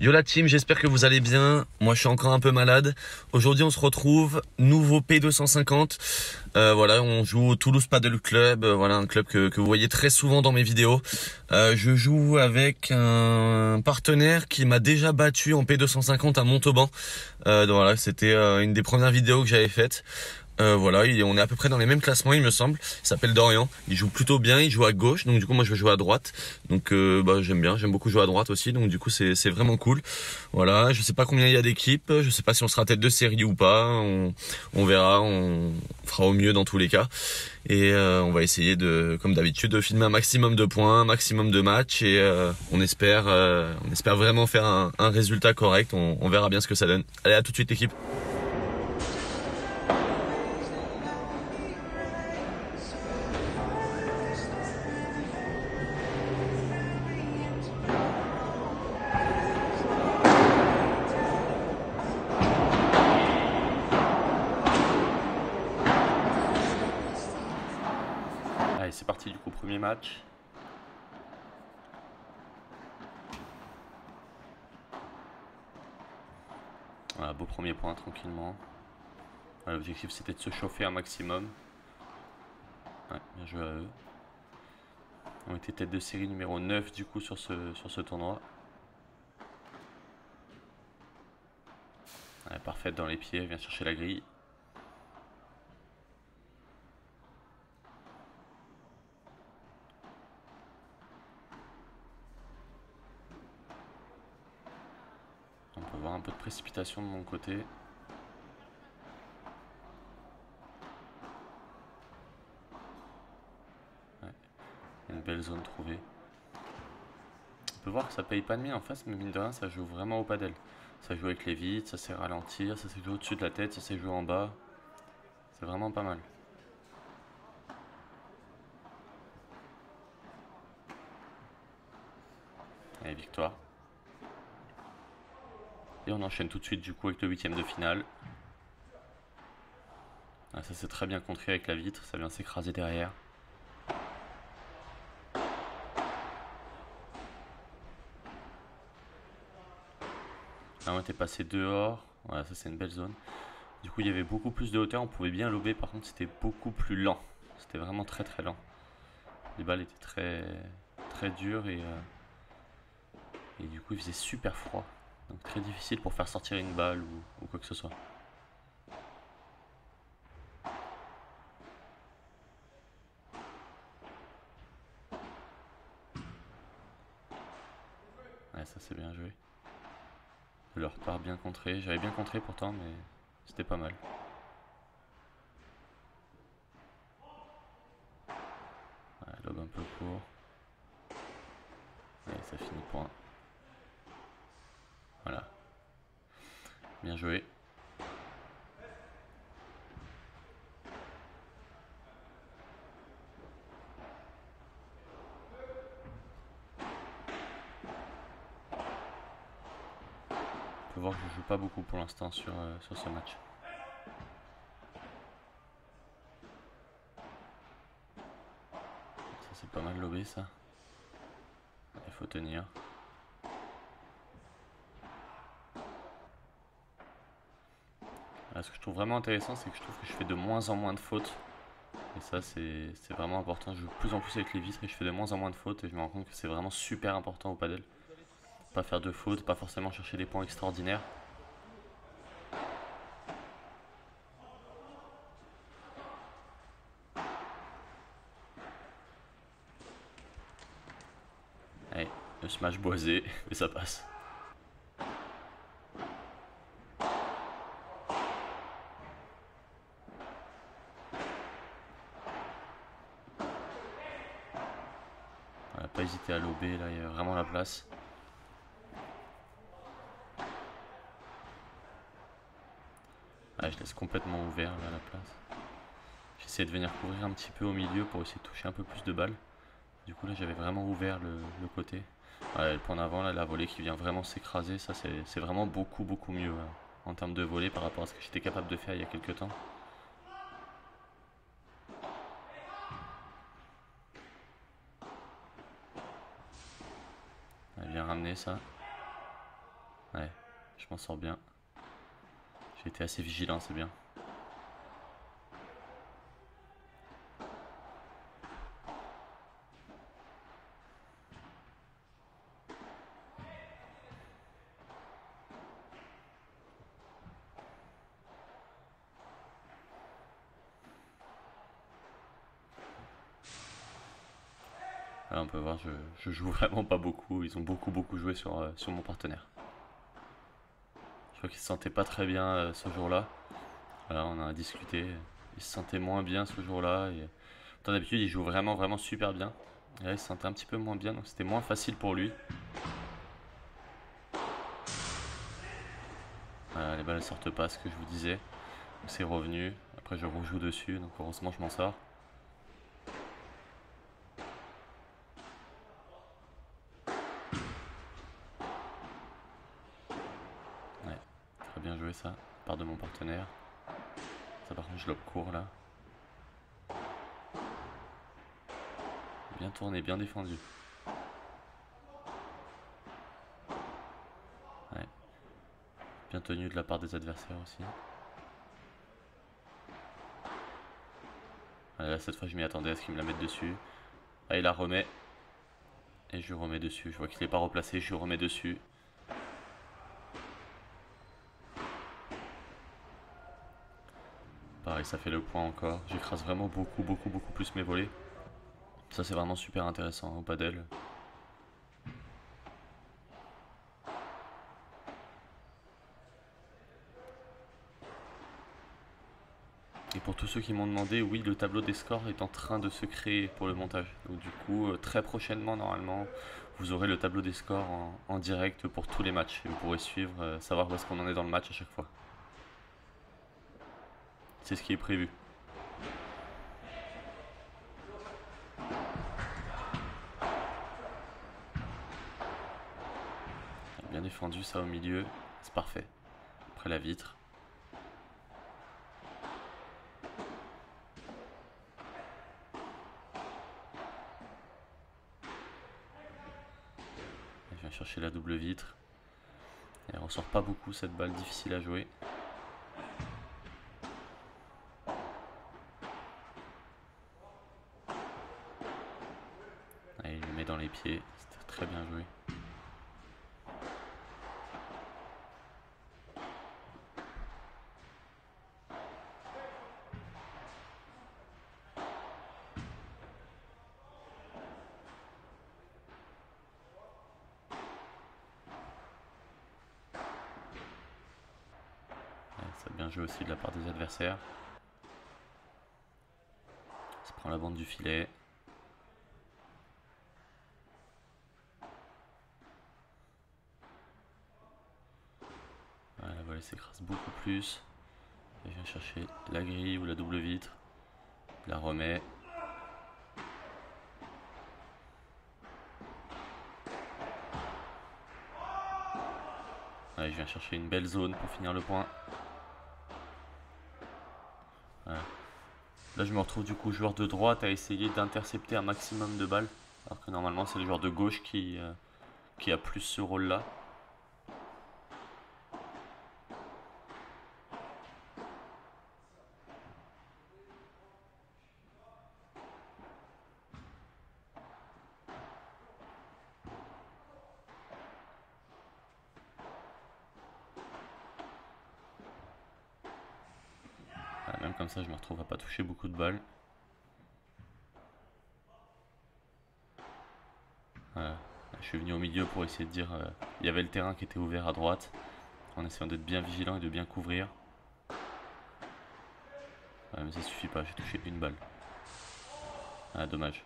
Yo la team, j'espère que vous allez bien. Moi je suis encore un peu malade. Aujourd'hui on se retrouve, nouveau P250. Voilà, on joue au Toulouse Paddle Club. Voilà, un club que vous voyez très souvent dans mes vidéos. Je joue avec un partenaire qui m'a déjà battu en P250 à Montauban. Donc voilà, c'était une des premières vidéos que j'avais faites. Voilà, on est à peu près dans les mêmes classements, il me semble. Il s'appelle Dorian. Il joue plutôt bien. Il joue à gauche, donc du coup moi je vais jouer à droite. Donc j'aime bien, j'aime beaucoup jouer à droite aussi. Donc du coup c'est vraiment cool. Voilà, je sais pas combien il y a d'équipes. Je sais pas si on sera tête de série ou pas. On verra. On fera au mieux dans tous les cas. Et on va essayer de, comme d'habitude, de filmer un maximum de points, un maximum de matchs. Et on espère vraiment faire un résultat correct. On verra bien ce que ça donne. Allez, à tout de suite l'équipe. Allez, c'est parti du coup, premier match. Voilà, beau premier point tranquillement. Voilà, l'objectif c'était de se chauffer un maximum. Ouais, bien joué à eux. On était tête de série numéro 9 du coup sur ce tournoi. Ouais, parfaite dans les pieds, vient chercher la grille. On peut voir un peu de précipitation de mon côté. Ouais, une belle zone trouvée. On peut voir que ça paye pas de mine en face, mais mine de rien ça joue vraiment au padel. Ça joue avec les vitres, ça sait ralentir, ça sait jouer au-dessus de la tête, ça sait jouer en bas. C'est vraiment pas mal. Allez, victoire. Et on enchaîne tout de suite du coup avec le 8ème de finale. Ah, ça c'est très bien contré avec la vitre, ça vient s'écraser derrière. Là on était passé dehors, voilà ça c'est une belle zone. Du coup il y avait beaucoup plus de hauteur, on pouvait bien lober, par contre c'était beaucoup plus lent. C'était vraiment très très lent. Les balles étaient très dures et du coup il faisait super froid. Donc très difficile pour faire sortir une balle ou quoi que ce soit. Ouais, ça c'est bien joué. De leur part bien contré, j'avais bien contré pourtant mais c'était pas mal. Ouais, lob un peu court. Et ça finit point. Voilà. Bien joué. On peut voir que je joue pas beaucoup pour l'instant sur ce match. Ça c'est pas mal lobé ça. Il faut tenir. Là, ce que je trouve vraiment intéressant, c'est que je trouve que je fais de moins en moins de fautes. Et ça c'est vraiment important. Je joue de plus en plus avec les vitres et je fais de moins en moins de fautes. Et je me rends compte que c'est vraiment super important au padel. Pas faire de fautes, pas forcément chercher des points extraordinaires. Allez, le smash boisé, mais ça passe. Voilà, pas hésiter à lober, là il y a vraiment la place. Ah, je laisse complètement ouvert là, la place. J'essaie de venir couvrir un petit peu au milieu pour essayer de toucher un peu plus de balles. Du coup là j'avais vraiment ouvert le côté. Ouais, le point d'avant là, la volée qui vient vraiment s'écraser, ça c'est vraiment beaucoup mieux hein, en termes de volée par rapport à ce que j'étais capable de faire il y a quelques temps. Elle vient ramener ça. Je m'en sors bien. J'ai été assez vigilant, c'est bien. Là, on peut voir, je joue vraiment pas beaucoup. Ils ont beaucoup joué sur mon partenaire. Je crois qu'ils se sentaient pas très bien ce jour-là. Voilà, on a discuté. Il se sentait moins bien ce jour-là. Et d'habitude, il joue vraiment super bien. Et là, il se sentait un petit peu moins bien, donc c'était moins facile pour lui. Voilà, les balles ne sortent pas, ce que je vous disais. C'est revenu. Après, je rejoue dessus, donc heureusement, je m'en sors. Ouais, très bien joué ça, part de mon partenaire. Ça, par contre, je lobe court là. Bien tourné, bien défendu. Ouais. Bien tenu de la part des adversaires aussi. Là, cette fois, je m'y attendais à ce qu'il me la mette dessus. Là, il la remet. Et je lui remets dessus. Je vois qu'il n'est pas replacé, je lui remets dessus. Pareil, ça fait le point encore. J'écrase vraiment beaucoup plus mes volets. Ça, c'est vraiment super intéressant au padel. Et pour tous ceux qui m'ont demandé, oui, le tableau des scores est en train de se créer pour le montage. Donc du coup, très prochainement, normalement, vous aurez le tableau des scores en direct pour tous les matchs. Et vous pourrez suivre, savoir où est-ce qu'on en est dans le match à chaque fois. C'est ce qui est prévu. Bien défendu ça au milieu, c'est parfait. Après la vitre. Je viens chercher la double vitre. Elle ressort pas beaucoup cette balle, difficile à jouer. Allez, il le met dans les pieds, c'était très bien joué. Ça a bien joué aussi de la part des adversaires. Ça prend la bande du filet. Voilà, la volée s'écrase beaucoup plus. Et je viens chercher la grille ou la double vitre. Je la remets. Allez, je viens chercher une belle zone pour finir le point. Voilà. Là, je me retrouve du coup joueur de droite à essayer d'intercepter un maximum de balles. Alors que normalement, c'est le joueur de gauche qui a plus ce rôle-là. Même comme ça, je me retrouve à pas toucher beaucoup de balles. Voilà. Je suis venu au milieu pour essayer de dire il y avait le terrain qui était ouvert à droite, en essayant d'être bien vigilant et de bien couvrir. Mais ça suffit pas, j'ai touché une balle. Ah, dommage.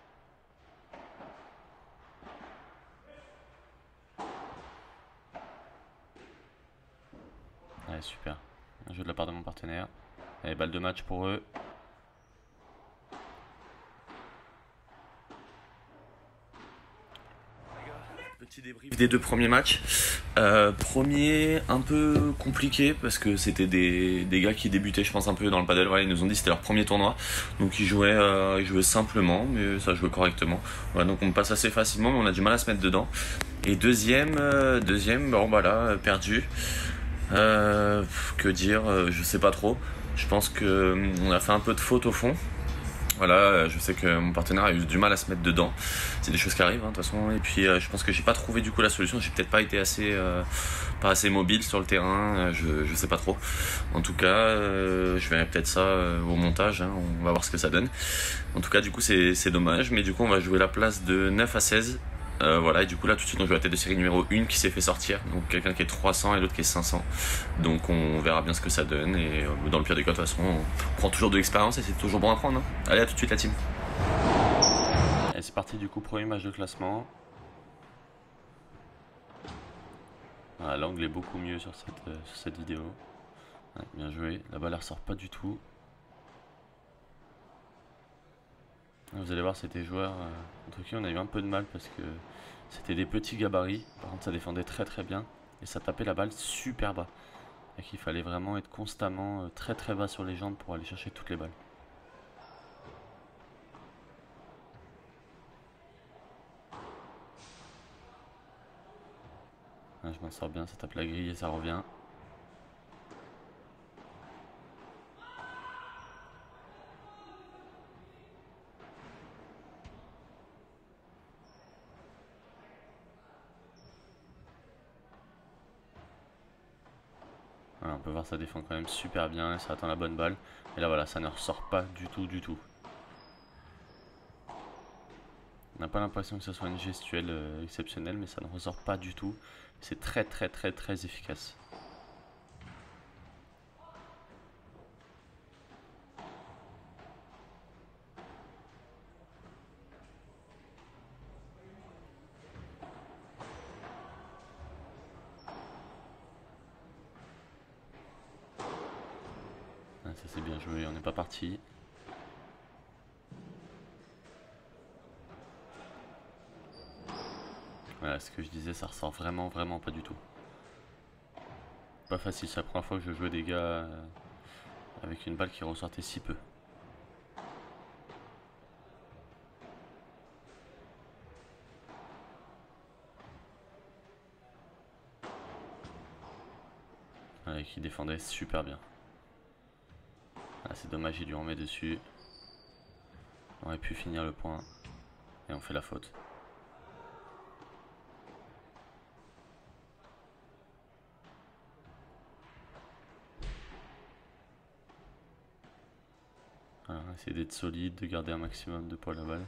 Allez, super. Un jeu de la part de mon partenaire. Allez, balle de match pour eux. Petit débrief des deux premiers matchs. Premier un peu compliqué parce que c'était des gars qui débutaient, je pense, un peu dans le padel. Voilà, ils nous ont dit que c'était leur premier tournoi, donc ils jouaient simplement, mais ça jouait correctement. Voilà, donc on passe assez facilement, mais on a du mal à se mettre dedans. Et deuxième, bon bah là, perdu. Que dire, je sais pas trop. Je pense que on a fait un peu de faute au fond. Voilà, je sais que mon partenaire a eu du mal à se mettre dedans. C'est des choses qui arrivent, hein, de toute façon. Et puis, je pense que j'ai pas trouvé du coup la solution. J'ai peut-être pas été pas assez mobile sur le terrain. Je sais pas trop. En tout cas, je verrai peut-être ça au montage. Hein, on va voir ce que ça donne. En tout cas, du coup, c'est dommage. Mais du coup, on va jouer la place de 9 à 16. Voilà, et du coup là tout de suite on joue la tête de série numéro 1 qui s'est fait sortir, donc quelqu'un qui est 300 et l'autre qui est 500, donc on verra bien ce que ça donne, et dans le pire des cas de toute façon on prend toujours de l'expérience et c'est toujours bon à prendre, hein. Allez, à tout de suite la team. Et c'est parti du coup, premier match de classement. Voilà, l'angle est beaucoup mieux sur cette vidéo. Ouais, bien joué, la balle elle ressort pas du tout. Vous allez voir, c'était joueurs contre qui on a eu un peu de mal parce que c'était des petits gabarits. Par contre, ça défendait très très bien et ça tapait la balle super bas. Et qu'il fallait vraiment être constamment très très bas sur les jambes pour aller chercher toutes les balles. Là, je m'en sors bien, ça tape la grille et ça revient. Voilà, on peut voir ça défend quand même super bien, ça attend la bonne balle. Et là voilà, ça ne ressort pas du tout du tout. On n'a pas l'impression que ce soit une gestuelle exceptionnelle, mais ça ne ressort pas du tout. C'est très très très très efficace. Ah, ça c'est bien joué, on n'est pas parti. Voilà, ce que je disais, ça ressort vraiment vraiment pas du tout. Pas facile, c'est la première fois que je jouais des gars avec une balle qui ressortait si peu. Et qui défendait super bien. Ah, c'est dommage, il lui en met dessus. On aurait pu finir le point. Et on fait la faute. Voilà, essayer d'être solide, de garder un maximum de poids à la balle.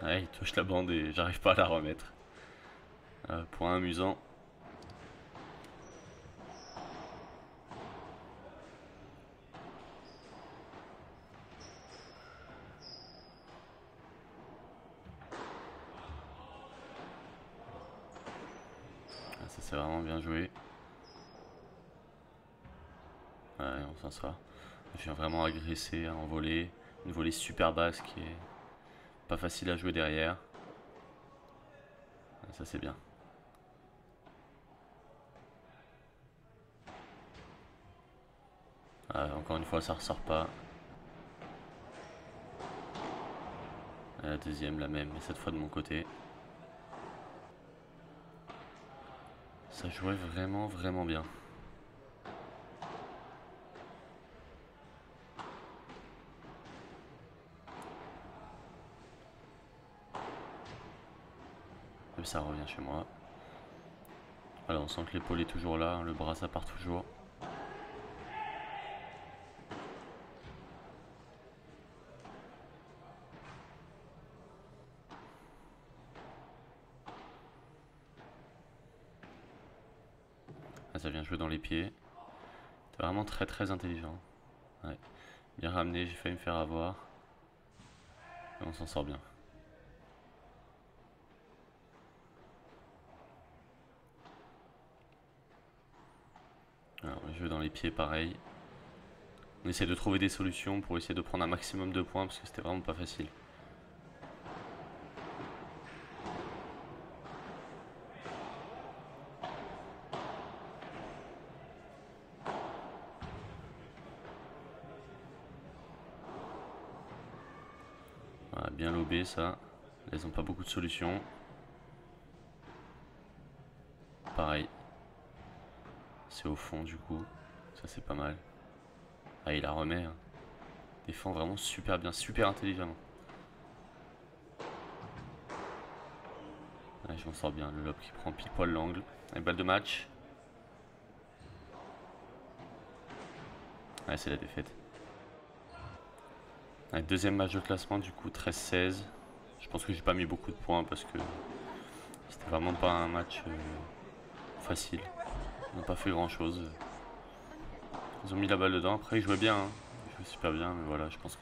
Ouais, il touche la bande et j'arrive pas à la remettre. Point amusant. Ah, ça c'est vraiment bien joué. Ouais, on s'en sort. Je viens vraiment agresser en volée. Une volée super basse qui est pas facile à jouer derrière. Ah, ça c'est bien. Ah, encore une fois, ça ressort pas. Et la deuxième, la même, mais cette fois de mon côté. Ça jouait vraiment, vraiment bien. Et ça revient chez moi. Voilà, on sent que l'épaule est toujours là, hein, le bras ça part toujours. Ah, ça vient jouer dans les pieds. C'est vraiment très très intelligent. Ouais. Bien ramené, j'ai failli me faire avoir. Et on s'en sort bien. Alors, on joue dans les pieds pareil. On essaie de trouver des solutions pour essayer de prendre un maximum de points parce que c'était vraiment pas facile. Voilà, bien lobé ça. Là, ils n'ont pas beaucoup de solutions. pareil. C'est au fond du coup. Ça c'est pas mal. Ah, il la remet. Hein. Défend vraiment super bien, super intelligemment. Ouais, je m'en sors bien. Le lob qui prend pile poil l'angle. Et balle de match. Ouais, c'est la défaite. Ouais, deuxième match de classement, du coup 13-16. Je pense que j'ai pas mis beaucoup de points parce que c'était vraiment pas un match facile. On n'a pas fait grand chose. Ils ont mis la balle dedans. Après, ils jouaient bien. Hein. Ils jouaient super bien. Mais voilà, je pense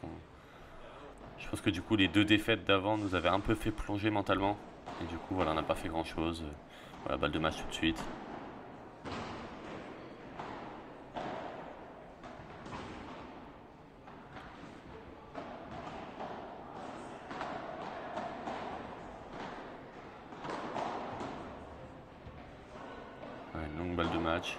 que du coup, les deux défaites d'avant nous avaient un peu fait plonger mentalement. Et du coup, voilà, on n'a pas fait grand chose. Voilà, balle de match tout de suite. Ouais, une longue balle de match.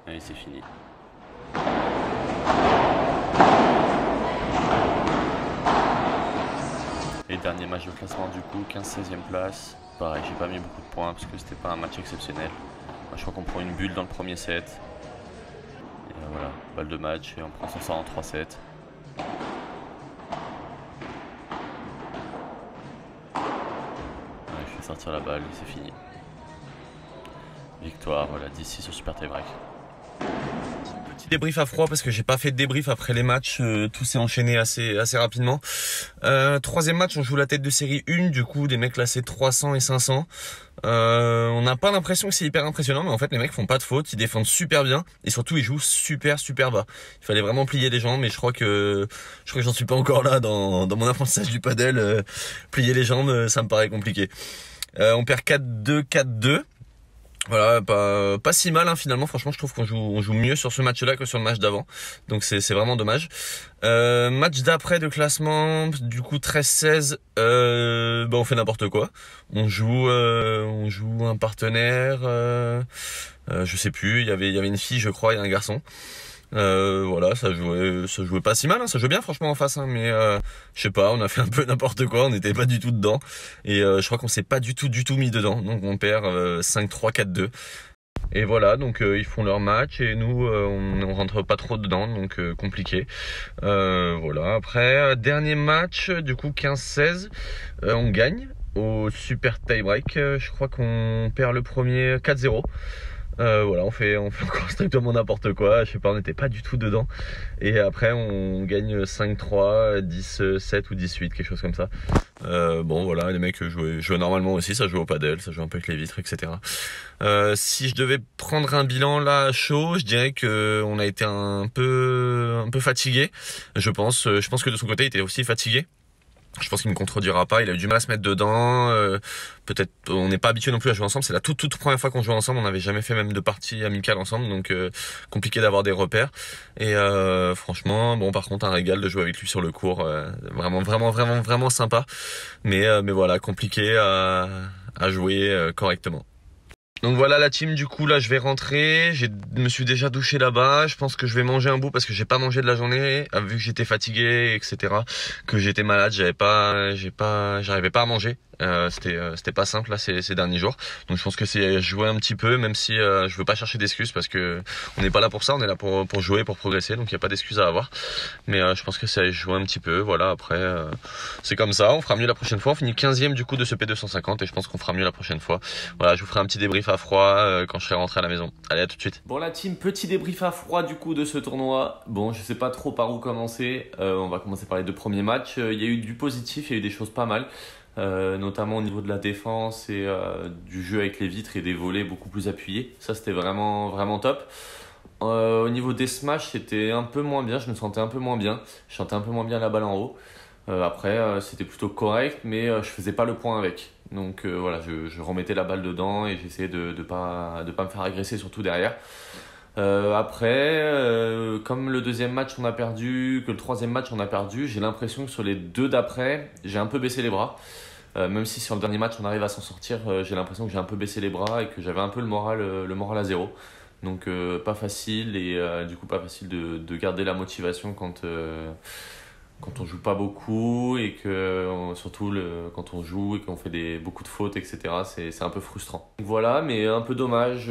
Allez, c'est fini. Et dernier match de classement du coup, 15-16e place. Pareil, j'ai pas mis beaucoup de points parce que c'était pas un match exceptionnel. Moi, je crois qu'on prend une bulle dans le premier set. Et voilà, balle de match et on prend son sort en 3-7. Ouais, je fais sortir la balle et c'est fini. Victoire, voilà, 10-6 au super tie-break. Petit débrief à froid parce que j'ai pas fait de débrief après les matchs, tout s'est enchaîné assez rapidement. Troisième match, on joue la tête de série 1, du coup des mecs classés 300 et 500. On n'a pas l'impression que c'est hyper impressionnant, mais en fait les mecs font pas de faute, ils défendent super bien et surtout ils jouent super bas. Il fallait vraiment plier les jambes, mais je crois que j'en suis pas encore là dans mon apprentissage du padel. Plier les jambes, ça me paraît compliqué. On perd 4-2, 4-2. Voilà, pas si mal hein, finalement. Franchement, je trouve qu'on joue mieux sur ce match-là que sur le match d'avant. Donc c'est vraiment dommage. Match d'après de classement, du coup 13-16. On fait n'importe quoi. On joue un partenaire. Je sais plus. Il y avait une fille, je crois, et un garçon. Voilà, ça jouait pas si mal, hein, ça jouait bien franchement en face, hein, mais je sais pas, on a fait un peu n'importe quoi, on n'était pas du tout dedans, et je crois qu'on s'est pas du tout mis dedans, donc on perd 5-3, 4-2. Et voilà, donc ils font leur match et nous on rentre pas trop dedans, donc compliqué. Voilà, après dernier match, du coup 15-16, on gagne au super tie-break, je crois qu'on perd le premier 4-0. Voilà, on fait encore strictement n'importe quoi. Je sais pas, on n'était pas du tout dedans. Et après, on gagne 5-3, 10-7 ou 10-8, quelque chose comme ça. Bon, voilà, les mecs jouaient normalement aussi. Ça joue au padel, ça joue un peu avec les vitres, etc. Si je devais prendre un bilan là à chaud, je dirais que on a été un peu fatigué. Je pense que de son côté, il était aussi fatigué. Je pense qu'il me contredira pas, il a eu du mal à se mettre dedans, peut-être on n'est pas habitué non plus à jouer ensemble, c'est la toute première fois qu'on joue ensemble, on n'avait jamais fait même de partie amicale ensemble, donc compliqué d'avoir des repères. Et franchement, bon par contre un régal de jouer avec lui sur le court, vraiment sympa, mais voilà, compliqué à jouer correctement. Donc voilà la team, du coup là je vais rentrer, je me suis déjà douché là-bas, je pense que je vais manger un bout parce que j'ai pas mangé de la journée, vu que j'étais fatigué, etc., que j'étais malade, j'arrivais pas à manger. C'était pas simple là ces derniers jours, donc je pense que c'est jouer un petit peu, même si je veux pas chercher d'excuses parce que on n'est pas là pour ça, on est là pour jouer, pour progresser, donc il y a pas d'excuses à avoir, mais je pense que c'est jouer un petit peu. Voilà, après c'est comme ça, on fera mieux la prochaine fois. On finit 15e du coup de ce P250 et je pense qu'on fera mieux la prochaine fois. Voilà, je vous ferai un petit débrief à froid quand je serai rentré à la maison. Allez, à tout de suite. Bon la team, petit débrief à froid du coup de ce tournoi. Bon, je sais pas trop par où commencer. On va commencer par les deux premiers matchs. Il y a eu du positif, il y a eu des choses pas mal. Notamment au niveau de la défense et du jeu avec les vitres et des volets beaucoup plus appuyés. Ça c'était vraiment top. Au niveau des smash, c'était un peu moins bien, je me sentais un peu moins bien. Je sentais un peu moins bien la balle en haut. Après, c'était plutôt correct, mais je faisais pas le point avec. Donc voilà, je remettais la balle dedans et j'essayais de pas me faire agresser, surtout derrière. Après, comme le deuxième match on a perdu, que le troisième match on a perdu, j'ai l'impression que sur les deux d'après, j'ai un peu baissé les bras. Même si sur le dernier match on arrive à s'en sortir, j'ai l'impression que j'ai un peu baissé les bras et que j'avais un peu le moral à zéro. Donc pas facile et du coup pas facile de garder la motivation quand on joue pas beaucoup et que surtout quand on joue et qu'on fait beaucoup de fautes, etc. C'est un peu frustrant. Donc voilà, mais un peu dommage,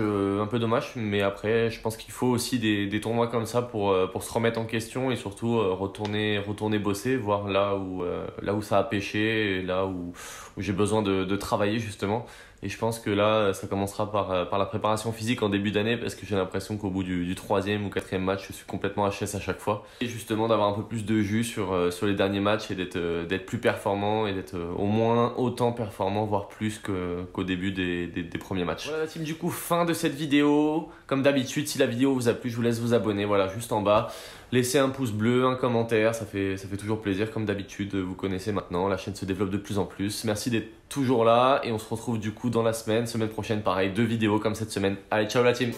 mais après je pense qu'il faut aussi des tournois comme ça pour se remettre en question et surtout retourner bosser, voir là où ça a pêché et là où j'ai besoin de travailler justement. Et je pense que là, ça commencera par la préparation physique en début d'année parce que j'ai l'impression qu'au bout du 3e ou 4e match, je suis complètement HS à chaque fois. Et justement d'avoir un peu plus de jus sur les derniers matchs et d'être plus performant et d'être au moins autant performant, voire plus qu'au début des premiers matchs. Voilà la team, du coup, fin de cette vidéo. Comme d'habitude, si la vidéo vous a plu, je vous laisse vous abonner, voilà, juste en bas. Laissez un pouce bleu, un commentaire, ça fait toujours plaisir comme d'habitude, vous connaissez maintenant, la chaîne se développe de plus en plus. Merci d'être toujours là et on se retrouve du coup dans la semaine prochaine pareil, 2 vidéos comme cette semaine. Allez, ciao la team!